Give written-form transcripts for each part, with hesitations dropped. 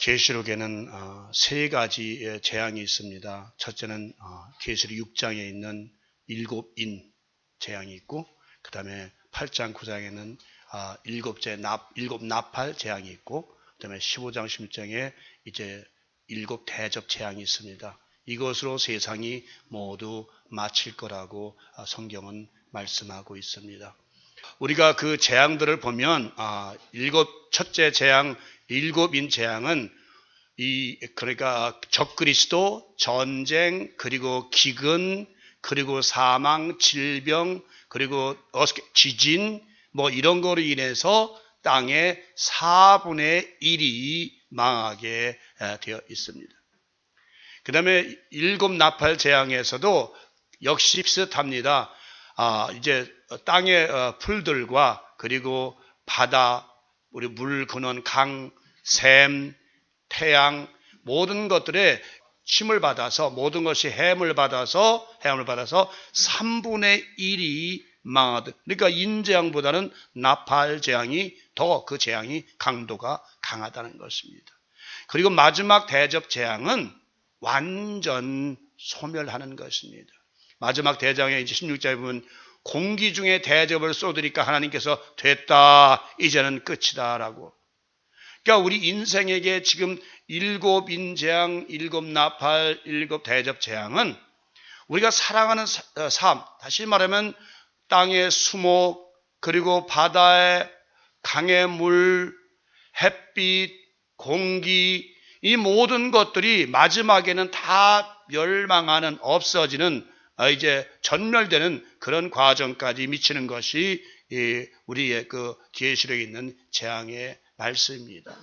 계시록에는 세 가지의 재앙이 있습니다. 첫째는 계시록 6장에 있는 일곱인 재앙이 있고, 그 다음에 8장 9장에는 일곱 나팔 재앙이 있고, 그 다음에 15장 16장에 이제 일곱 대접 재앙이 있습니다. 이것으로 세상이 모두 마칠 거라고 성경은 말씀하고 있습니다. 우리가 그 재앙들을 보면 첫째 재앙, 일곱인 재앙은 그러니까 적그리스도, 전쟁, 그리고 기근, 그리고 사망, 질병, 그리고 지진, 이런 거로 인해서 땅의 4분의 1이 망하게 되어 있습니다. 그 다음에 일곱 나팔 재앙에서도 역시 비슷합니다. 이제 땅의 풀들과 그리고 바다, 우리 물 근원, 강, 샘, 태양, 모든 것들의 힘을 받아서, 모든 것이 해물 받아서 3분의 1이 망하듯, 그러니까 인재앙보다는 나팔 재앙이 더 그 재앙이 강도가 강하다는 것입니다. 그리고 마지막 대접 재앙은 완전 소멸하는 것입니다. 마지막 대장에 이제 16절에 보면 공기 중에 대접을 쏟으니까 하나님께서 됐다, 이제는 끝이다라고. 그러니까 우리 인생에게 지금 일곱 인재앙, 일곱 나팔, 일곱 대접 재앙은 우리가 살아가는 삶, 다시 말하면 땅의 수목, 그리고 바다의 강의 물, 햇빛, 공기, 이 모든 것들이 마지막에는 다 멸망하는, 없어지는, 이제 전멸되는 그런 과정까지 미치는 것이 우리의 그 계시록에 있는 재앙의 말씀입니다.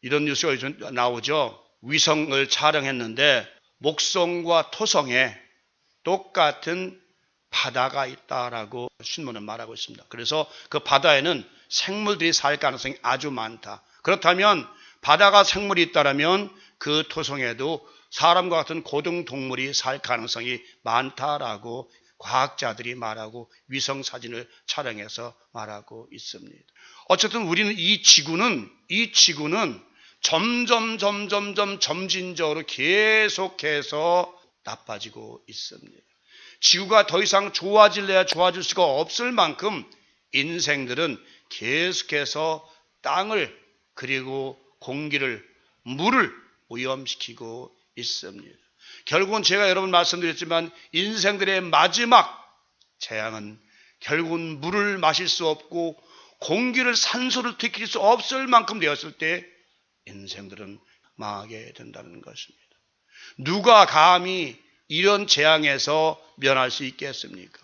이런 뉴스가 요즘 나오죠. 위성을 촬영했는데 목성과 토성에 똑같은 바다가 있다라고 신문은 말하고 있습니다. 그래서 그 바다에는 생물들이 살 가능성이 아주 많다. 그렇다면 바다가 생물이 있다면 그 토성에도 사람과 같은 고등동물이 살 가능성이 많다라고 과학자들이 말하고 위성 사진을 촬영해서 말하고 있습니다. 어쨌든 우리는 이 지구는 점진적으로 계속해서 나빠지고 있습니다. 지구가 더 이상 좋아질래야 좋아질 수가 없을 만큼 인생들은 계속해서 땅을, 그리고 공기를, 물을 오염시키고 있습니다. 결국은 제가 여러분 말씀드렸지만 인생들의 마지막 재앙은 결국은 물을 마실 수 없고 공기를, 산소를 느낄 수 없을 만큼 되었을 때 인생들은 망하게 된다는 것입니다. 누가 감히 이런 재앙에서 면할 수 있겠습니까?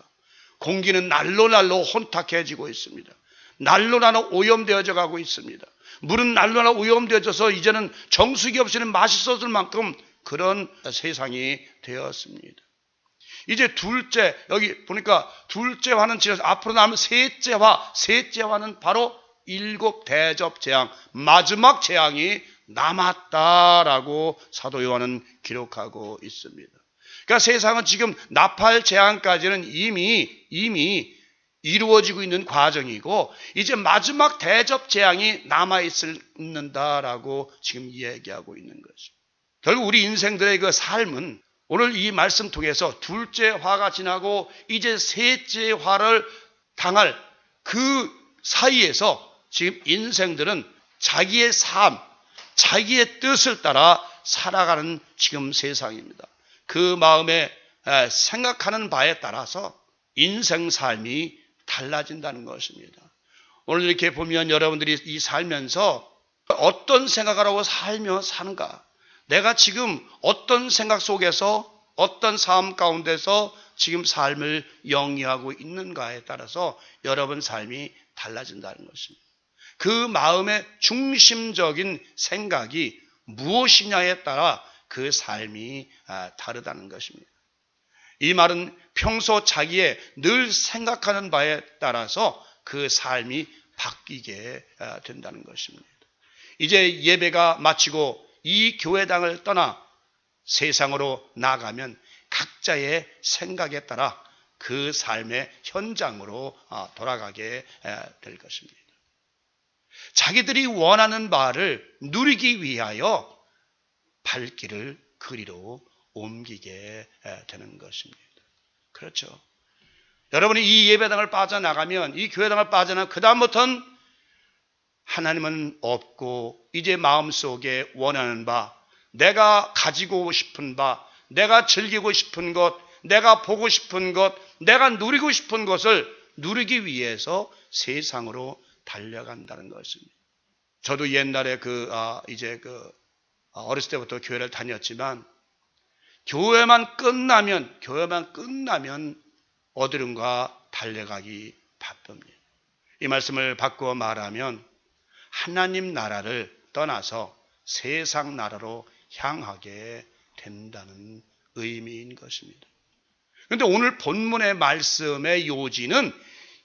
공기는 날로 혼탁해지고 있습니다. 날로 오염되어져 가고 있습니다. 물은 날로 오염되어져서 이제는 정수기 없이는 마실 수 없을 만큼 그런 세상이 되었습니다. 이제 둘째, 여기 보니까 둘째화는 지나서 앞으로 남은 셋째화는 바로 일곱 대접 재앙, 마지막 재앙이 남았다라고 사도 요한은 기록하고 있습니다. 그러니까 세상은 지금 나팔 재앙까지는 이미 이루어지고 있는 과정이고, 이제 마지막 대접 재앙이 남아있는다라고 지금 이야기하고 있는 거죠. 결국 우리 인생들의 그 삶은 오늘 이 말씀 통해서 둘째 화가 지나고 이제 셋째 화를 당할 그 사이에서 지금 인생들은 자기의 삶, 자기의 뜻을 따라 살아가는 지금 세상입니다. 그 마음에 생각하는 바에 따라서 인생 삶이 달라진다는 것입니다. 오늘 이렇게 보면 여러분들이 이 살면서 어떤 생각을 하고 살며 사는가, 내가 지금 어떤 생각 속에서 어떤 삶 가운데서 지금 삶을 영위하고 있는가에 따라서 여러분 삶이 달라진다는 것입니다. 그 마음의 중심적인 생각이 무엇이냐에 따라 그 삶이 다르다는 것입니다. 이 말은 평소 자기의 늘 생각하는 바에 따라서 그 삶이 바뀌게 된다는 것입니다. 이제 예배가 마치고 이 교회당을 떠나 세상으로 나가면 각자의 생각에 따라 그 삶의 현장으로 돌아가게 될 것입니다. 자기들이 원하는 바를 누리기 위하여 발길을 그리로 옮기게 되는 것입니다. 그렇죠. 여러분이 이 예배당을 빠져나가면, 이 교회당을 빠져나가면 그 다음부터는 하나님은 없고 이제 마음속에 원하는 바, 내가 가지고 싶은 바, 내가 즐기고 싶은 것, 내가 보고 싶은 것, 내가 누리고 싶은 것을 누리기 위해서 세상으로 달려간다는 것입니다. 저도 옛날에 어렸을 때부터 교회를 다녔지만 교회만 끝나면 어디론가 달려가기 바쁩니다. 이 말씀을 바꾸어 말하면 하나님 나라를 떠나서 세상 나라로 향하게 된다는 의미인 것입니다. 그런데 오늘 본문의 말씀의 요지는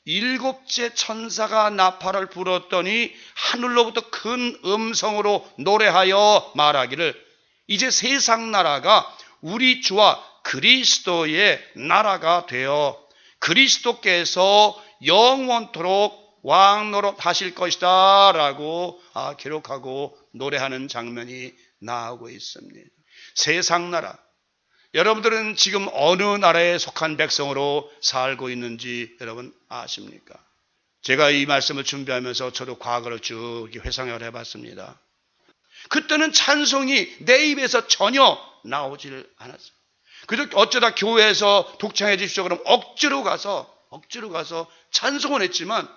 일곱째 천사가 나팔을 불었더니 하늘로부터 큰 음성으로 노래하여 말하기를 이제 세상 나라가 우리 주와 그리스도의 나라가 되어 그리스도께서 영원토록 왕노릇 하실 것이다 라고 기록하고 노래하는 장면이 나오고 있습니다. 세상 나라, 여러분들은 지금 어느 나라에 속한 백성으로 살고 있는지 여러분 아십니까? 제가 이 말씀을 준비하면서 저도 과거를 쭉 회상을 해봤습니다. 그때는 찬송이 내 입에서 전혀 나오질 않았어요. 그저 어쩌다 교회에서 독창해 주십시오 그럼 억지로 가서 찬송을 했지만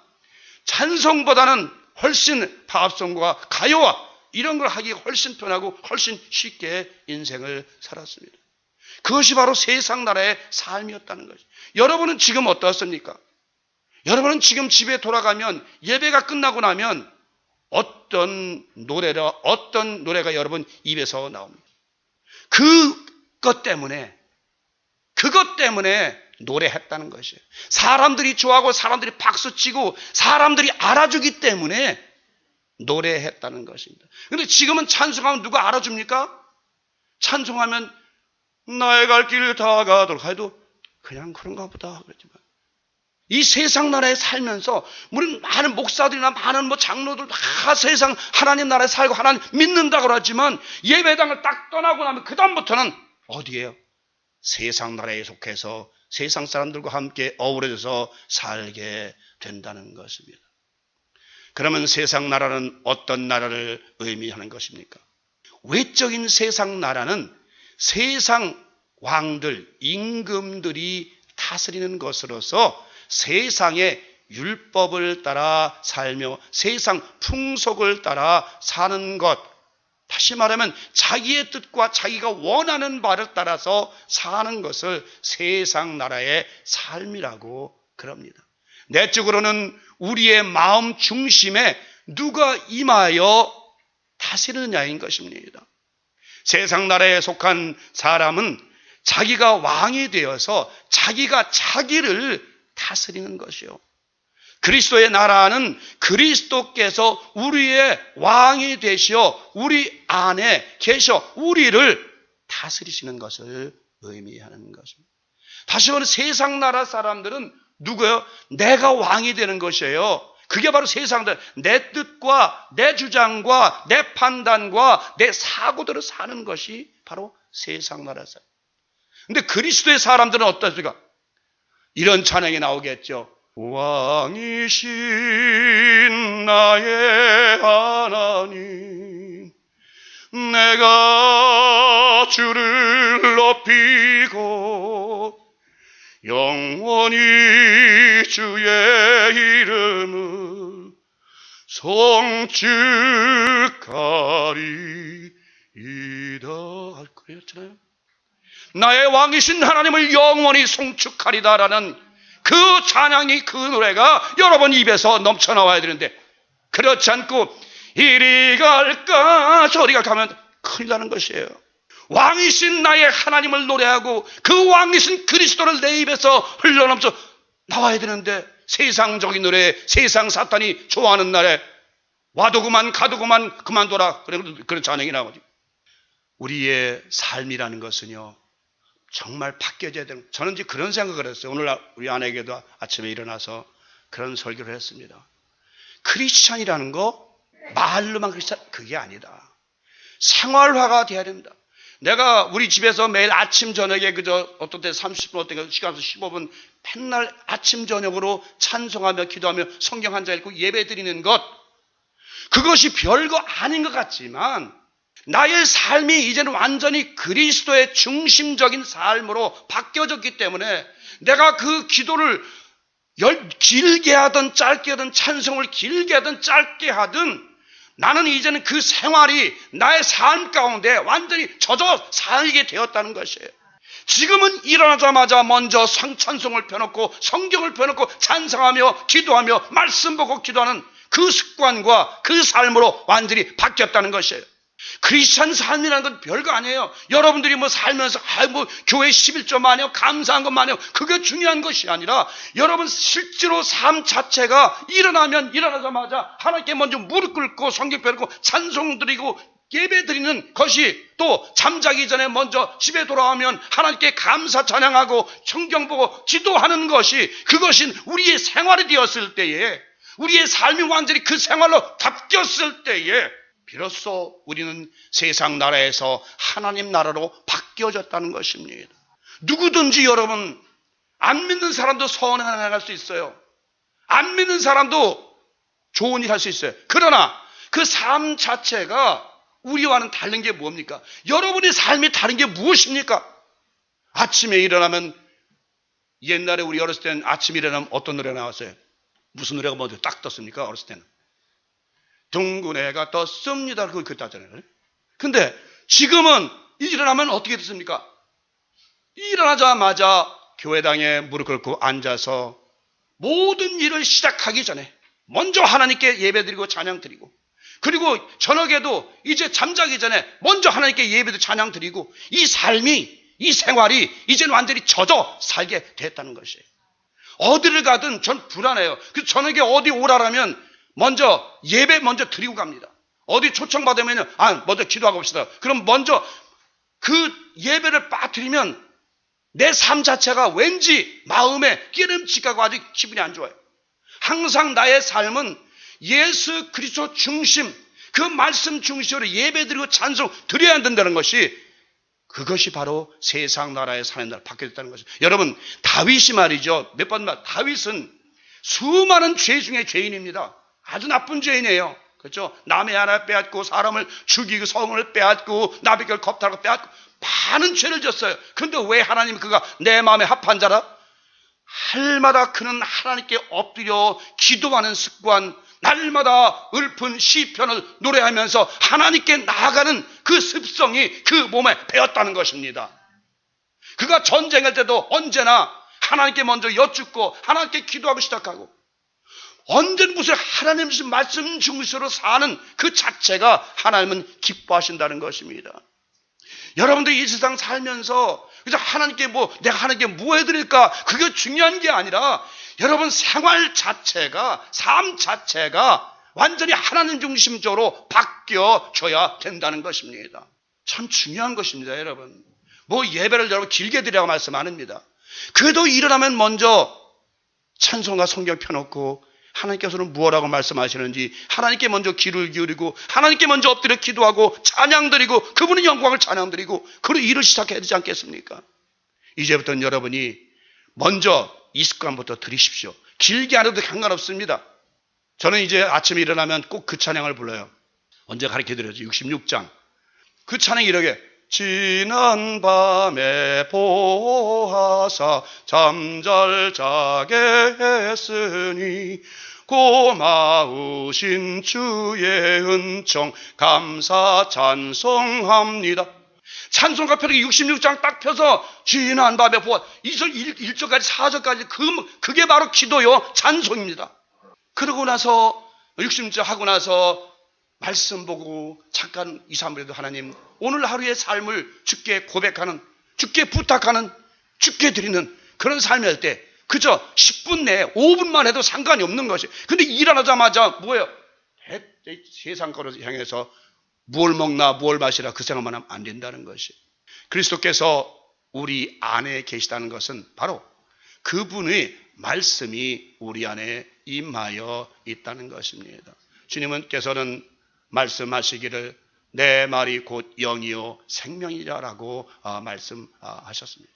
찬송보다는 훨씬 팝송과 가요와 이런 걸 하기 훨씬 편하고 훨씬 쉽게 인생을 살았습니다. 그것이 바로 세상 나라의 삶이었다는 것이죠. 여러분은 지금 어떻습니까? 여러분은 지금 집에 돌아가면 예배가 끝나고 나면 어떤 노래가 여러분 입에서 나옵니다. 그것 때문에 노래했다는 것이에요. 사람들이 좋아하고 사람들이 박수치고 사람들이 알아주기 때문에 노래했다는 것입니다. 그런데 지금은 찬송하면 누가 알아줍니까? 찬송하면 나의 갈 길 다 가도록 해도 그냥 그런가 보다 그러지만 이 세상 나라에 살면서 우리 많은 목사들이나 많은 장로들 다 세상 하나님 나라에 살고 하나님 믿는다고 그러지만 예배당을 딱 떠나고 나면 그 다음부터는 어디예요? 세상 나라에 속해서 세상 사람들과 함께 어우러져서 살게 된다는 것입니다. 그러면 세상 나라는 어떤 나라를 의미하는 것입니까? 외적인 세상 나라는 세상 왕들, 임금들이 다스리는 것으로서 세상의 율법을 따라 살며 세상 풍속을 따라 사는 것, 다시 말하면 자기의 뜻과 자기가 원하는 바를 따라서 사는 것을 세상 나라의 삶이라고 그럽니다. 내적으로는 우리의 마음 중심에 누가 임하여 다스리느냐인 것입니다. 세상 나라에 속한 사람은 자기가 왕이 되어서 자기가 자기를 다스리는 것이요. 그리스도의 나라는 그리스도께서 우리의 왕이 되시어 우리 안에 계셔 우리를 다스리시는 것을 의미하는 것입니다. 다시 말해 세상 나라 사람들은 누구예요? 내가 왕이 되는 것이에요. 그게 바로 세상 나라. 내 뜻과 내 주장과 내 판단과 내 사고대로 사는 것이 바로 세상 나라 사람. 근데 그리스도의 사람들은 어떻습니까? 이런 찬양이 나오겠죠. 왕이신 나의 하나님, 내가 주를 높이고 영원히 주의 이름을 송축하리이다 할 거였잖아요. 나의 왕이신 하나님을 영원히 송축하리다라는 그 찬양이 그 노래가 여러분 입에서 넘쳐나와야 되는데 그렇지 않고 이리 갈까 저리 갈까 하면 큰일 나는 것이에요. 왕이신 나의 하나님을 노래하고 그 왕이신 그리스도를 내 입에서 흘러넘쳐 나와야 되는데 세상적인 노래, 세상 사탄이 좋아하는 날에 와도 그만 가도 그만 그만둬라 그런 찬양이 나오죠. 우리의 삶이라는 것은요 정말 바뀌어져야 되는, 저는 이제 그런 생각을 했어요. 오늘 우리 아내에게도 아침에 일어나서 그런 설교를 했습니다. 크리스찬이라는 거 말로만 크리스찬 그게 아니다. 생활화가 돼야 됩니다. 내가 우리 집에서 매일 아침 저녁에 그저 어떤 때 30분 어떤 때 시간에서 15분 맨날 아침 저녁으로 찬송하며 기도하며 성경 한 장 읽고 예배 드리는 것, 그것이 별거 아닌 것 같지만 나의 삶이 이제는 완전히 그리스도의 중심적인 삶으로 바뀌어졌기 때문에 내가 그 기도를 길게 하든 짧게 하든 찬송을 길게 하든 짧게 하든 나는 이제는 그 생활이 나의 삶 가운데 완전히 젖어 살게 되었다는 것이에요. 지금은 일어나자마자 먼저 찬송을 펴놓고 성경을 펴놓고 찬송하며 기도하며 말씀 보고 기도하는 그 습관과 그 삶으로 완전히 바뀌었다는 것이에요. 크리스찬 삶이라는 건 별거 아니에요. 여러분들이 뭐 살면서 교회 11조 많이 하고 감사한 것 많이 하고 그게 중요한 것이 아니라 여러분 실제로 삶 자체가 일어나자마자 하나님께 먼저 무릎 꿇고 성경 펴고 찬송 드리고 예배 드리는 것이, 또 잠자기 전에 먼저 집에 돌아오면 하나님께 감사 찬양하고 성경 보고 기도하는 것이, 그것이 우리의 생활이 되었을 때에, 우리의 삶이 완전히 그 생활로 바뀌었을 때에 비로소 우리는 세상 나라에서 하나님 나라로 바뀌어졌다는 것입니다. 누구든지 여러분, 안 믿는 사람도 선행할 수 있어요. 안 믿는 사람도 좋은 일 할 수 있어요. 그러나 그 삶 자체가 우리와는 다른 게 뭡니까? 여러분의 삶이 다른 게 무엇입니까? 아침에 일어나면, 옛날에 우리 어렸을 때는 아침에 일어나면 어떤 노래가 나왔어요? 무슨 노래가 먼저 딱 떴습니까? 어렸을 때는 둥근 해가 떴습니다. 그걸 그때 하잖아요. 근데 지금은 일어나면 어떻게 됐습니까? 일어나자마자 교회당에 무릎 꿇고 앉아서 모든 일을 시작하기 전에 먼저 하나님께 예배드리고 찬양드리고, 그리고 저녁에도 이제 잠자기 전에 먼저 하나님께 예배도 찬양드리고, 이 삶이, 이 생활이 이제는 완전히 젖어 살게 됐다는 것이에요. 어디를 가든 전 불안해요. 그래서 저녁에 어디 오라라면 먼저 예배 먼저 드리고 갑니다. 어디 초청받으면 먼저 기도하고 봅시다. 그럼 먼저 그 예배를 빠뜨리면 내 삶 자체가 왠지 마음에 기름칠 가고 아주 기분이 안 좋아요. 항상 나의 삶은 예수 그리스도 중심, 그 말씀 중심으로 예배드리고 찬송 드려야 된다는 것이, 그것이 바로 세상 나라의 사는 날 바뀌었다는 것이죠. 여러분, 다윗이 말이죠. 몇 번 말, 다윗은 수많은 죄 중에 죄인입니다. 아주 나쁜 죄인이에요. 그렇죠? 남의 하나 빼앗고 사람을 죽이고 성을 빼앗고 나비결 겁탈고 빼앗고 많은 죄를 졌어요. 그런데 왜 하나님이 그가 내 마음에 합한 자라? 할마다 그는 하나님께 엎드려 기도하는 습관, 날마다 읊은 시편을 노래하면서 하나님께 나아가는 그 습성이 그 몸에 배었다는 것입니다. 그가 전쟁할 때도 언제나 하나님께 먼저 여쭙고 하나님께 기도하고 시작하고, 언제는 무슨 하나님 말씀 중심으로 사는 그 자체가 하나님은 기뻐하신다는 것입니다. 여러분들 이 세상 살면서 그래서 하나님께 내가 하나님께 뭐 해드릴까, 그게 중요한 게 아니라 여러분 생활 자체가, 삶 자체가 완전히 하나님 중심적으로 바뀌어져야 된다는 것입니다. 참 중요한 것입니다. 여러분, 예배를 여러분 길게 드리라고 말씀 안 합니다. 그래도 일어나면 먼저 찬송과 성경 펴놓고 하나님께서는 무엇라고 말씀하시는지 하나님께 먼저 귀를 기울이고 하나님께 먼저 엎드려 기도하고 찬양드리고 그분의 영광을 찬양드리고 그리고 일을 시작해야 되지 않겠습니까? 이제부터는 여러분이 먼저 이 습관부터 들이십시오. 길게 안 해도 상관없습니다. 저는 이제 아침에 일어나면 꼭 그 찬양을 불러요. 언제 가르쳐드렸죠? 66장. 그 찬양이 이렇게, 지난 밤에 보하사 잠잘 자게 했으니 고마우신 주의 은총 감사 찬송합니다. 찬송가 펴기 66장 딱 펴서 지난 밤에 보아 1절까지 4절까지 그게 바로 기도요, 찬송입니다. 그러고 나서 66절 하고 나서 말씀 보고 잠깐 2, 3분에도 하나님 오늘 하루의 삶을 주께 고백하는, 주께 부탁하는, 주께 드리는 그런 삶이 할 때 그저 10분 내에 5분만 해도 상관이 없는 것이. 근데 일어나자마자 뭐예요? 세상 거를 향해서 무엇 먹나 무엇 마시라 그 생각만 하면 안 된다는 것이. 그리스도께서 우리 안에 계시다는 것은 바로 그분의 말씀이 우리 안에 임하여 있다는 것입니다. 주님께서는 말씀하시기를 내 말이 곧 영이요 생명이라고 말씀하셨습니다.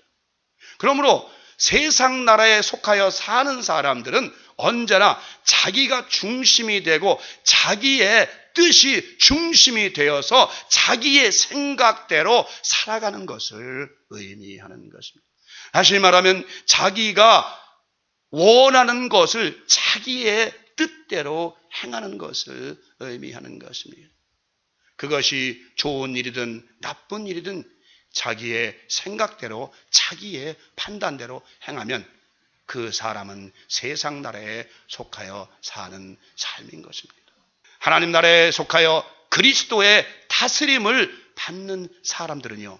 그러므로 세상 나라에 속하여 사는 사람들은 언제나 자기가 중심이 되고 자기의 뜻이 중심이 되어서 자기의 생각대로 살아가는 것을 의미하는 것입니다. 다시 말하면 자기가 원하는 것을 자기의 뜻대로 행하는 것을 의미하는 것입니다. 그것이 좋은 일이든 나쁜 일이든 자기의 생각대로 자기의 판단대로 행하면 그 사람은 세상 나라에 속하여 사는 삶인 것입니다. 하나님 나라에 속하여 그리스도의 다스림을 받는 사람들은요,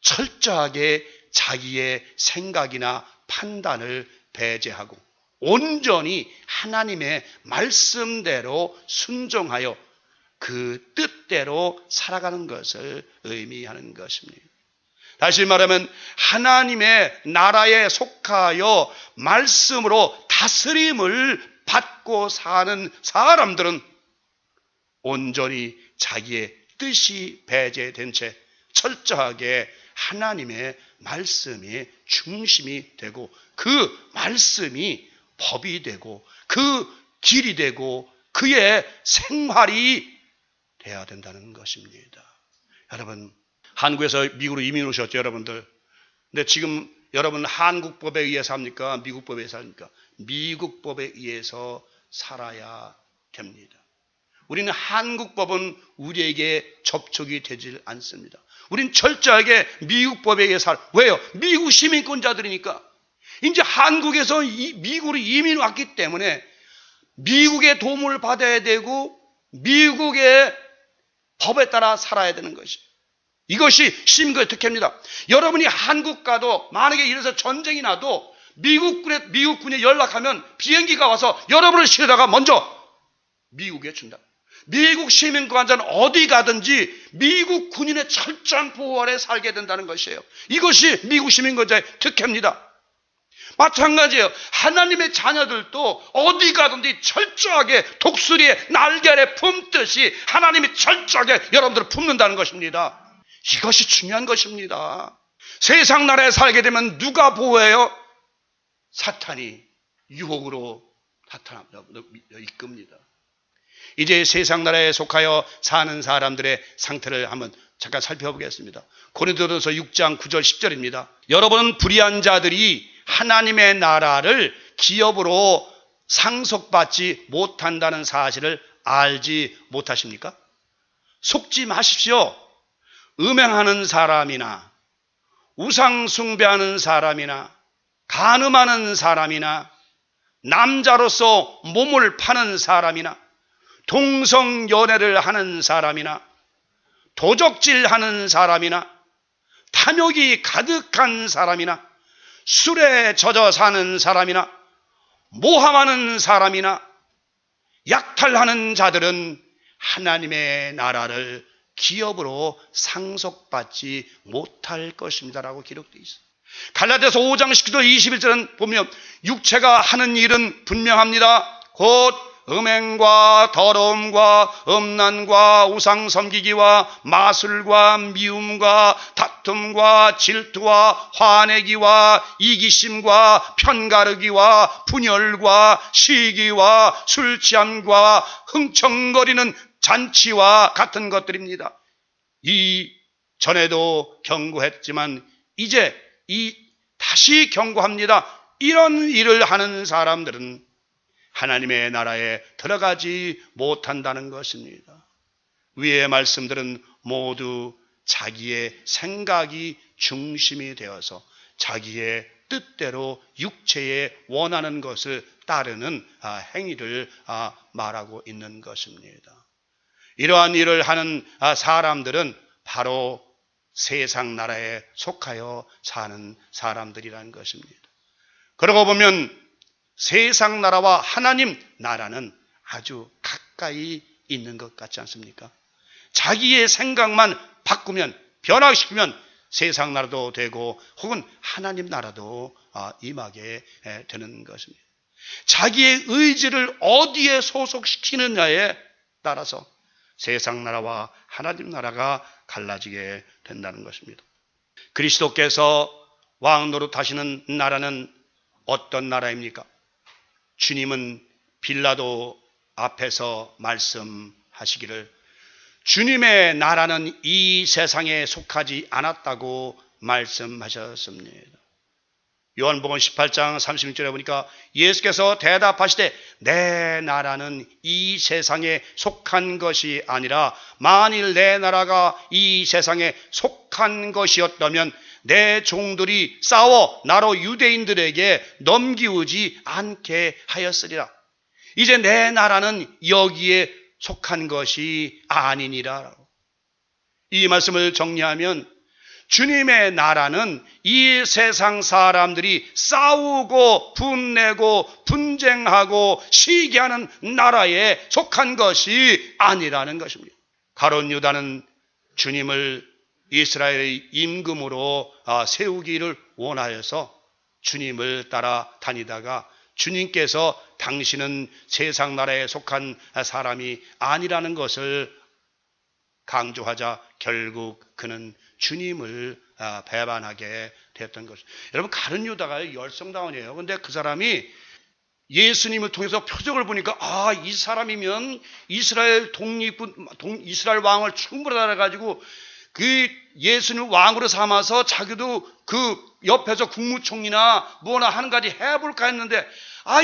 철저하게 자기의 생각이나 판단을 배제하고 온전히 하나님의 말씀대로 순종하여 그 뜻대로 살아가는 것을 의미하는 것입니다. 다시 말하면 하나님의 나라에 속하여 말씀으로 다스림을 받고 사는 사람들은 온전히 자기의 뜻이 배제된 채 철저하게 하나님의 말씀이 중심이 되고 그 말씀이 법이 되고 그 길이 되고 그의 생활이 돼야 된다는 것입니다. 여러분, 한국에서 미국으로 이민 오셨죠, 여러분들. 근데 지금 여러분 한국법에 의해서 합니까? 미국법에 의해서 합니까? 미국법에 의해서 살아야 됩니다. 우리는 한국법은 우리에게 접촉이 되질 않습니다. 우린 철저하게 미국법에 의해서 왜요? 미국 시민권자들이니까. 이제 한국에서 미국으로 이민 왔기 때문에 미국의 도움을 받아야 되고 미국의 법에 따라 살아야 되는 것이. 이것이 시민권의 특혜입니다. 여러분이 한국 가도 만약에 이래서 전쟁이 나도 미국군에 연락하면 비행기가 와서 여러분을 실어다가 먼저 미국에 준다. 미국 시민권자는 어디 가든지 미국 군인의 철저한 보호 아래 살게 된다는 것이에요. 이것이 미국 시민권자의 특혜입니다. 마찬가지예요. 하나님의 자녀들도 어디 가든지 철저하게 독수리의 날개 아래 품듯이 하나님이 철저하게 여러분들을 품는다는 것입니다. 이것이 중요한 것입니다. 세상 나라에 살게 되면 누가 보호해요? 사탄이 유혹으로 이끕니다. 이제 세상 나라에 속하여 사는 사람들의 상태를 한번 잠깐 살펴보겠습니다. 고린도전서 6장 9절 10절입니다. 여러분은 불의한 자들이 하나님의 나라를 기업으로 상속받지 못한다는 사실을 알지 못하십니까? 속지 마십시오. 음행하는 사람이나 우상 숭배하는 사람이나 간음하는 사람이나 남자로서 몸을 파는 사람이나 동성연애를 하는 사람이나 도적질하는 사람이나 탐욕이 가득한 사람이나 술에 젖어 사는 사람이나 모함하는 사람이나 약탈하는 자들은 하나님의 나라를 기업으로 상속받지 못할 것입니다라고 기록되어 있어요. 갈라디아서 5장 19절 21절은 보면 육체가 하는 일은 분명합니다. 곧 음행과 더러움과 음란과 우상 섬기기와 마술과 미움과 다툼과 질투와 화내기와 이기심과 편가르기와 분열과 시기와 술 취함과 흥청거리는 잔치와 같은 것들입니다. 이 전에도 경고했지만 이제 다시 경고합니다. 이런 일을 하는 사람들은 하나님의 나라에 들어가지 못한다는 것입니다. 위의 말씀들은 모두 자기의 생각이 중심이 되어서 자기의 뜻대로 육체에 원하는 것을 따르는 행위를 말하고 있는 것입니다. 이러한 일을 하는 사람들은 바로 세상 나라에 속하여 사는 사람들이라는 것입니다. 그러고 보면 세상 나라와 하나님 나라는 아주 가까이 있는 것 같지 않습니까? 자기의 생각만 바꾸면, 변화시키면 세상 나라도 되고 혹은 하나님 나라도 임하게 되는 것입니다. 자기의 의지를 어디에 소속시키느냐에 따라서 세상 나라와 하나님 나라가 갈라지게 된다는 것입니다. 그리스도께서 왕 노릇하시는 나라는 어떤 나라입니까? 주님은 빌라도 앞에서 말씀하시기를 주님의 나라는 이 세상에 속하지 않았다고 말씀하셨습니다. 요한복음 18장 36절에 보니까 예수께서 대답하시되 내 나라는 이 세상에 속한 것이 아니라 만일 내 나라가 이 세상에 속한 것이었다면 내 종들이 싸워 나로 유대인들에게 넘기우지 않게 하였으리라. 이제 내 나라는 여기에 속한 것이 아니니라. 이 말씀을 정리하면 주님의 나라는 이 세상 사람들이 싸우고 분내고 분쟁하고 시기하는 나라에 속한 것이 아니라는 것입니다. 가룟 유다는 주님을 이스라엘의 임금으로 세우기를 원하여서 주님을 따라 다니다가 주님께서 당신은 세상 나라에 속한 사람이 아니라는 것을 강조하자 결국 그는 주님을 배반하게 되었던 것입니다. 여러분, 가룟 유다가 열성다운이에요. 그런데 그 사람이 예수님을 통해서 표적을 보니까 이 사람이면 이스라엘 이스라엘 왕을 충분히 알아가지고 그 예수님을 왕으로 삼아서 자기도 그 옆에서 국무총리나 뭐나 하는 가지 해볼까 했는데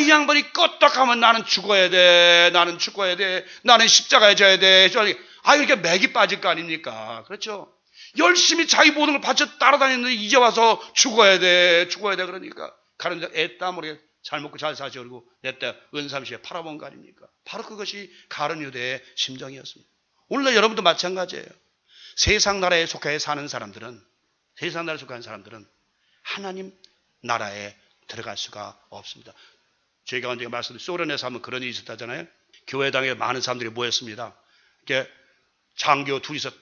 이 양반이 껐떡하면 나는 죽어야 돼, 나는 죽어야 돼, 나는 십자가에 져야 돼. 이렇게 맥이 빠질 거 아닙니까? 그렇죠? 열심히 자기 모든 걸 바쳐 따라다녔는데 이제 와서 죽어야 돼, 죽어야 돼. 그러니까 가는 애따 모르게 잘 먹고 잘 사지 그러고 내때 은삼시에 팔아본 거 아닙니까? 바로 그것이 가룟 유다의 심정이었습니다. 오늘날 여러분도 마찬가지예요. 세상 나라에 속해 사는 사람들은, 세상 나라에 속한 사람들은 하나님 나라에 들어갈 수가 없습니다. 저희가 언제 말씀드린 소련에서 하면 그런 일이 있었다잖아요. 교회당에 많은 사람들이 모였습니다. 이렇게 장교 둘이서 탁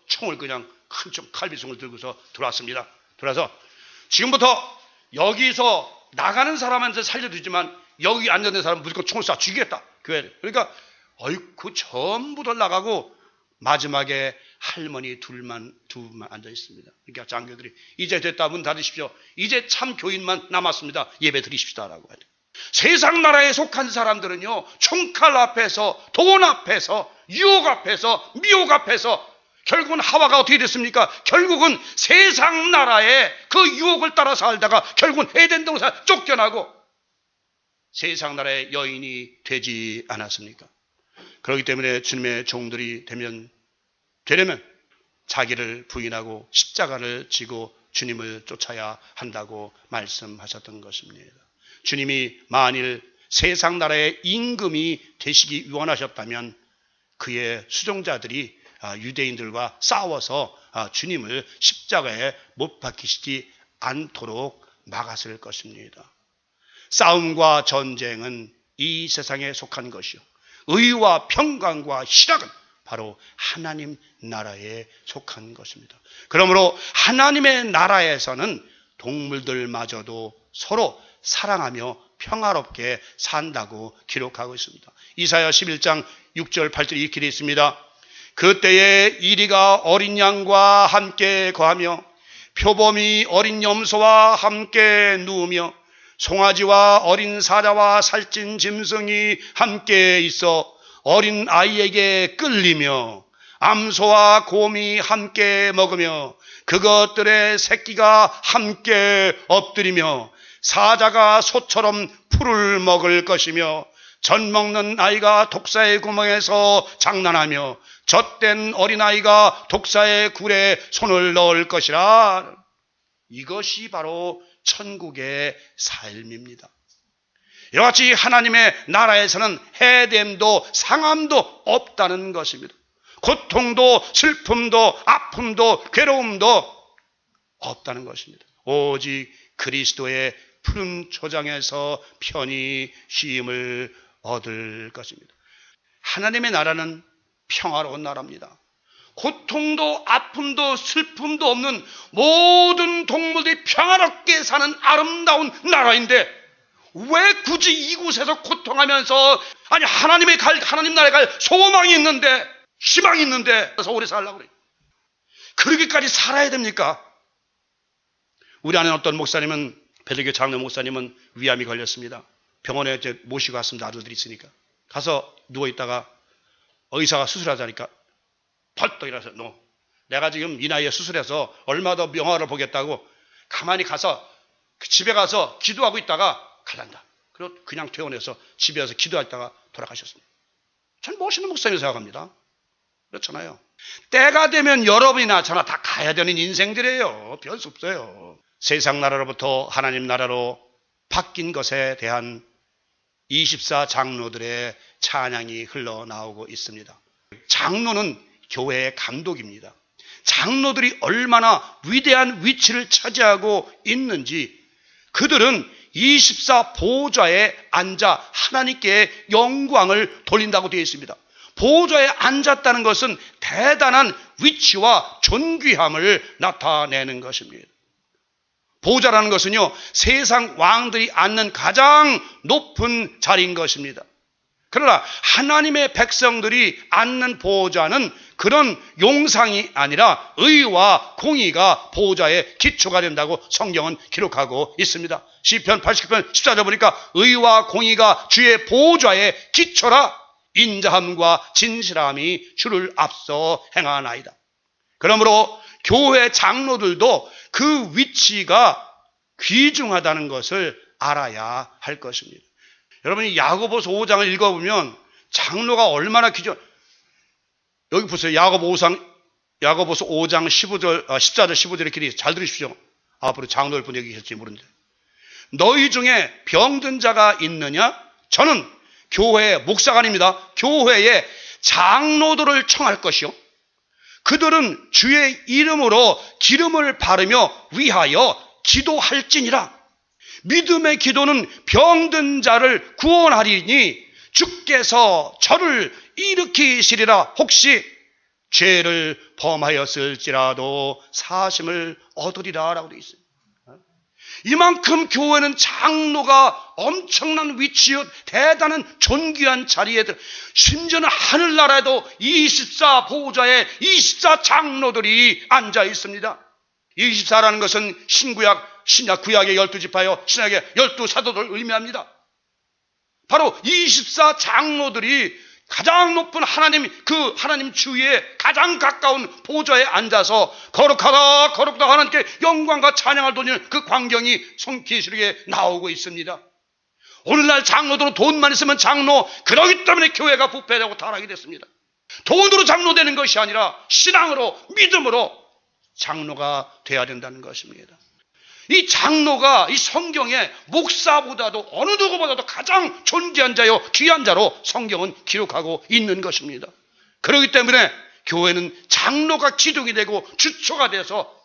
총을 그냥 큰 총 칼비송을 들고서 들어왔습니다. 들어와서 지금부터 여기서 나가는 사람한테 살려주지만 여기 앉아있는 사람은 무조건 총을 쏴 죽이겠다. 교회를. 그러니까 그 전부 다 나가고 마지막에 할머니 둘만 앉아 있습니다. 그러니까 장교들이 이제 됐다, 문 닫으십시오. 이제 참 교인만 남았습니다. 예배 드리십시다라고 해요. 세상 나라에 속한 사람들은요, 총칼 앞에서, 돈 앞에서, 유혹 앞에서, 미혹 앞에서 결국은 하와가 어떻게 됐습니까? 결국은 세상 나라의 그 유혹을 따라 살다가 결국은 에덴 동산 쫓겨나고 세상 나라의 여인이 되지 않았습니까? 그렇기 때문에 주님의 종들이 되려면 자기를 부인하고 십자가를 지고 주님을 쫓아야 한다고 말씀하셨던 것입니다. 주님이 만일 세상 나라의 임금이 되시기 원하셨다면 그의 수종자들이 유대인들과 싸워서 주님을 십자가에 못 박히시지 않도록 막았을 것입니다. 싸움과 전쟁은 이 세상에 속한 것이요, 의와 평강과 희락은 바로 하나님 나라에 속한 것입니다. 그러므로 하나님의 나라에서는 동물들마저도 서로 사랑하며 평화롭게 산다고 기록하고 있습니다. 이사야 11장 6절 8절에 이렇게 되어 있습니다. 그때에 이리가 어린 양과 함께 거하며 표범이 어린 염소와 함께 누우며 송아지와 어린 사자와 살찐 짐승이 함께 있어 어린 아이에게 끌리며 암소와 곰이 함께 먹으며 그것들의 새끼가 함께 엎드리며 사자가 소처럼 풀을 먹을 것이며 젖 먹는 아이가 독사의 구멍에서 장난하며 젖된 어린아이가 독사의 굴에 손을 넣을 것이라. 이것이 바로 천국의 삶입니다. 이와 같이 하나님의 나라에서는 해됨도 상함도 없다는 것입니다. 고통도 슬픔도 아픔도 괴로움도 없다는 것입니다. 오직 그리스도의 푸른 초장에서 편히 쉼을 얻을 것입니다. 하나님의 나라는 평화로운 나라입니다. 고통도 아픔도 슬픔도 없는 모든 동물들이 평화롭게 사는 아름다운 나라인데 왜 굳이 이곳에서 고통하면서, 아니 하나님 나라에 갈 소망이 있는데, 희망이 있는데 그래서 오래 살려고 그래요. 그러기까지 살아야 됩니까? 우리 아는 어떤 목사님은, 배대교 장로 목사님은 위암이 걸렸습니다. 병원에 이제 모시고 왔습니다. 아들들이 있으니까. 가서 누워있다가 의사가 수술하자니까 벌떡 일어나서, 너 내가 지금 이 나이에 수술해서 얼마 더 영화를 보겠다고 가만히 가서 집에 가서 기도하고 있다가 갈란다. 그리고 그냥 퇴원해서 집에 와서 기도하다가 돌아가셨습니다. 전 멋있는 목사님이 생각합니다. 그렇잖아요. 때가 되면 여러분이나 저나 다 가야 되는 인생들이에요. 별 수 없어요. 세상 나라로부터 하나님 나라로 바뀐 것에 대한 24 장로들의 찬양이 흘러나오고 있습니다. 장로는 교회의 감독입니다. 장로들이 얼마나 위대한 위치를 차지하고 있는지, 그들은 24 보좌에 앉아 하나님께 영광을 돌린다고 되어 있습니다. 보좌에 앉았다는 것은 대단한 위치와 존귀함을 나타내는 것입니다. 보좌라는 것은요, 세상 왕들이 앉는 가장 높은 자리인 것입니다. 그러나 하나님의 백성들이 앉는 보좌는 그런 용상이 아니라 의와 공의가 보좌의 기초가 된다고 성경은 기록하고 있습니다. 시편 89편 14절 보니까 의와 공의가 주의 보좌의 기초라, 인자함과 진실함이 주를 앞서 행하나이다. 그러므로 교회 장로들도 그 위치가 귀중하다는 것을 알아야 할 것입니다. 여러분이 야고보서 5장을 읽어보면 장로가 얼마나 여기 보세요. 야고보서 5장 14절 15절 이렇게 잘 들으십시오. 앞으로 장로일 분 여기 계실지 모르는데, 너희 중에 병든 자가 있느냐? 저는 교회의 목사가 아닙니다. 교회의 장로들을 청할 것이요, 그들은 주의 이름으로 기름을 바르며 위하여 기도할지니라. 믿음의 기도는 병든 자를 구원하리니 주께서 저를 일으키시리라. 혹시 죄를 범하였을지라도 사심을 얻으리라 라고 되어 있습니다. 이만큼 교회는 장로가 엄청난 위치요, 대단한 존귀한 자리에 들어, 심지어는 하늘나라에도 24 보좌에 24 장로들이 앉아 있습니다. 24라는 것은 신약 구약의 12지파요, 신약의 12사도를 의미합니다. 바로 24 장로들이 가장 높은 하나님 주위에 가장 가까운 보좌에 앉아서 거룩하다 거룩하다 하나님께 영광과 찬양을 돌리는 그 광경이 계시록에 나오고 있습니다. 오늘날 장로들은 돈만 있으면 장로, 그러기 때문에 교회가 부패되고 타락이 됐습니다. 돈으로 장로되는 것이 아니라 신앙으로, 믿음으로 장로가 되어야 된다는 것입니다. 이 장로가 이 성경에 목사보다도 어느 누구보다도 가장 존귀한 자요, 귀한 자로 성경은 기록하고 있는 것입니다. 그렇기 때문에 교회는 장로가 기둥이 되고 주초가 돼서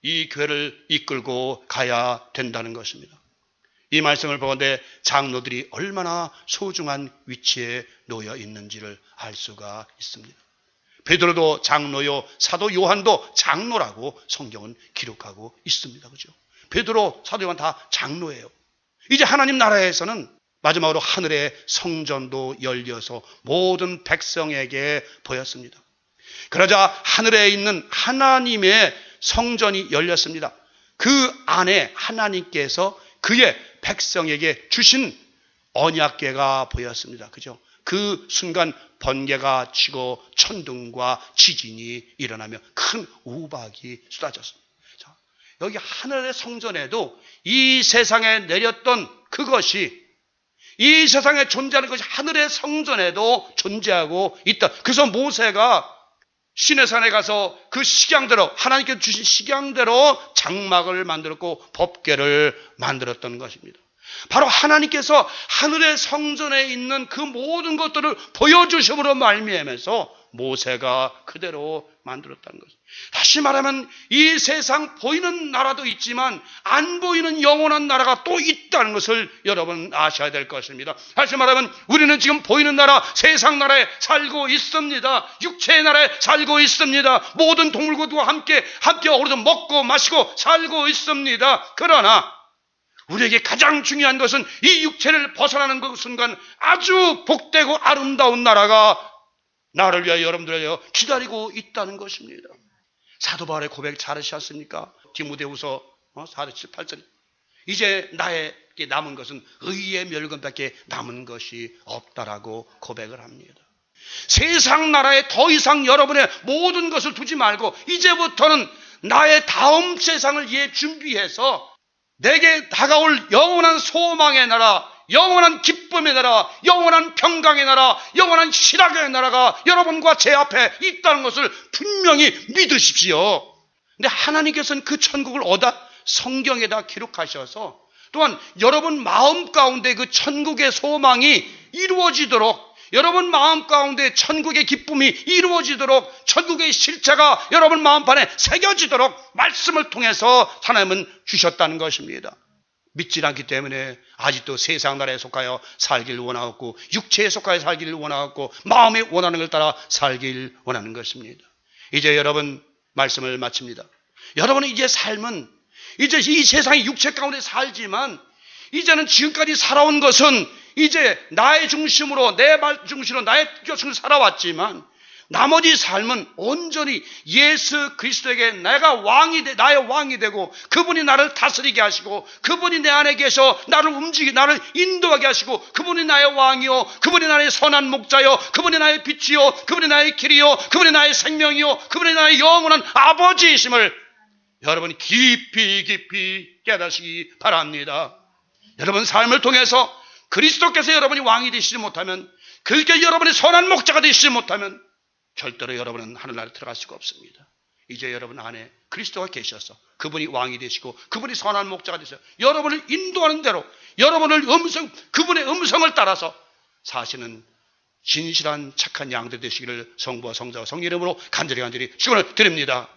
이 교회를 이끌고 가야 된다는 것입니다. 이 말씀을 보건대 장로들이 얼마나 소중한 위치에 놓여 있는지를 알 수가 있습니다. 베드로도 장로요, 사도 요한도 장로라고 성경은 기록하고 있습니다. 그죠? 베드로, 사도 요한 다 장로예요. 이제 하나님 나라에서는 마지막으로 하늘의 성전도 열려서 모든 백성에게 보였습니다. 그러자 하늘에 있는 하나님의 성전이 열렸습니다. 그 안에 하나님께서 그의 백성에게 주신 언약궤가 보였습니다. 그죠? 그 순간 번개가 치고 천둥과 지진이 일어나며 큰 우박이 쏟아졌습니다. 자, 여기 하늘의 성전에도 이 세상에 내렸던 그것이, 이 세상에 존재하는 것이 하늘의 성전에도 존재하고 있다. 그래서 모세가 시내산에 가서 그 식양대로, 하나님께서 주신 식양대로 장막을 만들었고 법궤를 만들었던 것입니다. 바로 하나님께서 하늘의 성전에 있는 그 모든 것들을 보여주심으로 말미암아서 모세가 그대로 만들었다는 것입니다. 다시 말하면 이 세상 보이는 나라도 있지만 안 보이는 영원한 나라가 또 있다는 것을 여러분 아셔야 될 것입니다. 다시 말하면 우리는 지금 보이는 나라, 세상 나라에 살고 있습니다. 육체의 나라에 살고 있습니다. 모든 동물들과 함께 어우러져 먹고 마시고 살고 있습니다. 그러나 우리에게 가장 중요한 것은 이 육체를 벗어나는 그 순간 아주 복되고 아름다운 나라가 나를 위하여 여러분들을 위하여 기다리고 있다는 것입니다. 사도 바울의 고백 잘하셨습니까? 디모데후서 4장 8절. 이제 나에게 남은 것은 의의 멸근밖에 남은 것이 없다라고 고백을 합니다. 세상 나라에 더 이상 여러분의 모든 것을 두지 말고 이제부터는 나의 다음 세상을 위해 준비해서 내게 다가올 영원한 소망의 나라, 영원한 기쁨의 나라, 영원한 평강의 나라, 영원한 희락의 나라가 여러분과 제 앞에 있다는 것을 분명히 믿으십시오. 근데 하나님께서는 그 천국을 성경에다 기록하셔서 또한 여러분 마음 가운데 그 천국의 소망이 이루어지도록, 여러분 마음 가운데 천국의 기쁨이 이루어지도록, 천국의 실체가 여러분 마음판에 새겨지도록 말씀을 통해서 하나님은 주셨다는 것입니다. 믿지 않기 때문에 아직도 세상 나라에 속하여 살기를 원하고 육체에 속하여 살기를 원하고 마음이 원하는 걸 따라 살기를 원하는 것입니다. 이제 여러분 말씀을 마칩니다. 여러분은 이제 삶은 이제 이 세상의 육체 가운데 살지만 이제는 지금까지 살아온 것은 이제 나의 중심으로, 내 말 중심으로, 나의 중심으로 살아왔지만 나머지 삶은 온전히 예수 그리스도에게 내가 나의 왕이 되고 그분이 나를 다스리게 하시고 그분이 내 안에 계셔 나를 나를 인도하게 하시고 그분이 나의 왕이요, 그분이 나의 선한 목자요, 그분이 나의 빛이요, 그분이 나의 길이요, 그분이 나의 생명이요, 그분이 나의 영원한 아버지이심을 여러분이 깊이 깨닫시기 바랍니다. 여러분 삶을 통해서 그리스도께서 여러분이 왕이 되시지 못하면, 그렇게 여러분이 선한 목자가 되시지 못하면 절대로 여러분은 하늘나라에 들어갈 수가 없습니다. 이제 여러분 안에 그리스도가 계셔서 그분이 왕이 되시고 그분이 선한 목자가 되셔서 여러분을 인도하는 대로 여러분을 그분의 음성을 따라서 사시는 진실한 착한 양들 되시기를 성부와 성자와 성령 이름으로 간절히 축원을 드립니다.